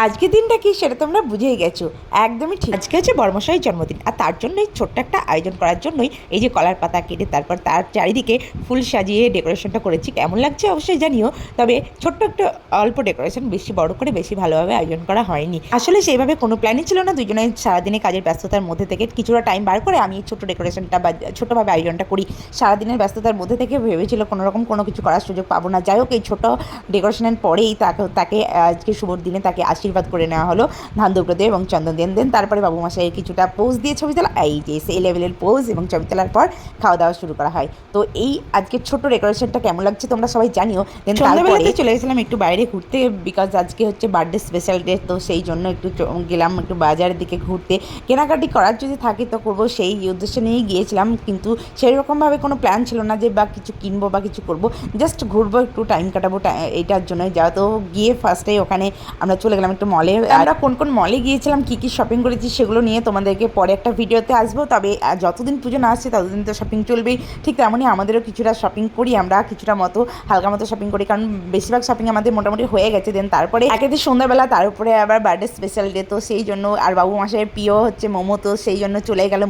আজকের দিনটা কি সেটা তোমরা বুঝেই গেছো, একদমই ঠিক। আজকে হচ্ছে বর্মশাইয়ের জন্মদিন, আর তার জন্যই ছোট্ট একটা আয়োজন করার জন্যই এই যে কলার পাতা কেটে তারপর তার চারিদিকে ফুল সাজিয়ে ডেকোরেশনটা করেছি। কেমন লাগছে অবশ্যই জানিও। তবে ছোট্ট একটা অল্প ডেকোরেশন, বেশি বড় করে বেশি ভালোভাবে আয়োজন করা হয়নি। আসলে সেইভাবে কোনো প্ল্যানই ছিল না, দুজনে সারাদিনে কাজের ব্যস্ততার মধ্যে থেকে কিছুটা টাইম বার করে আমি ছোট্ট ডেকোরেশনটা বা ছোটোভাবে আয়োজনটা করি। সারাদিনের ব্যস্ততার মধ্যে থেকে ভেবেছিল কোনোরকম কোনো কিছু করার সুযোগ পাবো না। যাই হোক, এই ছোটো ডেকোরেশনের পরেই তাকে আজকে শুভ দিনে তাকে আশীর্বাদ করে নেওয়া হলো ধান দুব্রতে এবং চন্দন দেন তারপরে বাবু মশাইয়ের কিছুটা পোজ দিয়ে ছবি তোলা, এই যে সেই লেভেলের পোজ এবং ছবি তোলার পর খাওয়া দাওয়া শুরু করা হয়। তো এই আজকের ছোট্ট ডেকোরেশনটা কেমন লাগছে তোমরা সবাই জানিও। দেন সন্ধ্যাবেলাতে চলে গেছিলাম একটু বাইরে ঘুরতে, বিকজ আজকে হচ্ছে বার্থডে স্পেশাল ডে, তো সেই জন্য একটু গেলাম একটু বাজারের দিকে ঘুরতে। কেনাকাটি করার যদি থাকে তো করবো, সেই উদ্দেশ্য নিয়েই গিয়েছিলাম, কিন্তু সেই রকমভাবে কোনো প্ল্যান ছিল না যে বা কিছু কিনবো বা কিছু করবো, জাস্ট ঘুরবো একটু টাইম কাটাবো, এইটার জন্যই যাওয়া। তো গিয়ে ফার্স্টেই ওখানে আমরা চলে গেলাম একটু মলে। আমরা কোন কোন মলে গিয়েছিলাম, কী কী শপিং করেছি সেগুলো নিয়ে তোমাদেরকে পরে একটা ভিডিওতে আসবো। তবে যতদিন পুজো না আসছে ততদিন তো শপিং চলবেই, ঠিক তেমনই আমাদেরও কিছুটা শপিং করি, আমরা কিছুটা মতো হালকা মতো শপিং করি, কারণ বেশিরভাগ শপিং আমাদের মোটামুটি হয়ে গেছে। দেন তারপরে একেতে সন্ধ্যাবেলা, তার উপরে আবার বার্থডে স্পেশাল ডে, তো সেই জন্য আর বাবু মাসের প্রিয় হচ্ছে মোমো, তো সেই জন্য চলে গেল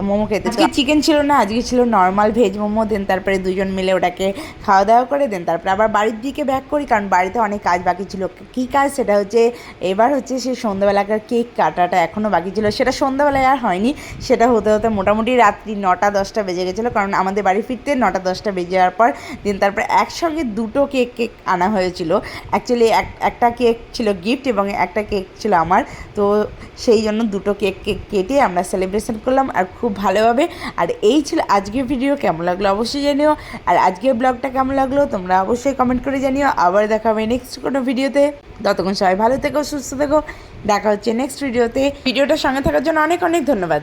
মোমো খেতে। আজকে চিকেন ছিল না, আজকে ছিল নর্মাল ভেজ মোমো। দেন তারপরে দুজন মিলে ওটাকে খাওয়া দাওয়া করে দেন তারপরে আবার বাড়ির দিকে ব্যাক করি, কারণ বাড়িতে অনেক কাজ বাকি ছিল। কী কাজ সেটা হচ্ছে এবার হচ্ছে সেই সন্ধ্যাবেলাকার কেক কাটাটা এখনও বাকি ছিল, সেটা সন্ধ্যাবেলায় আর হয়নি, সেটা হতে হতে মোটামুটি রাত্রি 9টা-10টা বেজে গেছিলো, কারণ আমাদের বাড়ি ফিরতে 9টা-10টা বেজে যাওয়ার পর দিন তারপরে একসঙ্গে দুটো কেক আনা হয়েছিল। অ্যাকচুয়ালি একটা কেক ছিল গিফট এবং একটা কেক ছিল আমার, তো সেই জন্য দুটো কেক কেটে আমরা সেলিব্রেশন করলাম আর খুব ভালোভাবে। আর এই ছিল আজকের ভিডিও, কেমন লাগলো অবশ্যই জানিও, আর আজকের ব্লগটা কেমন লাগলো তোমরা অবশ্যই কমেন্ট করে জানিও। আবার দেখা হবে নেক্সট কোনো ভিডিওতে, ততক্ষণ সবাই ভালো থেকো, সুস্থ থেকো, দেখা হচ্ছে নেক্সট ভিডিওতে। ভিডিওটার সঙ্গে থাকার জন্য অনেক অনেক ধন্যবাদ।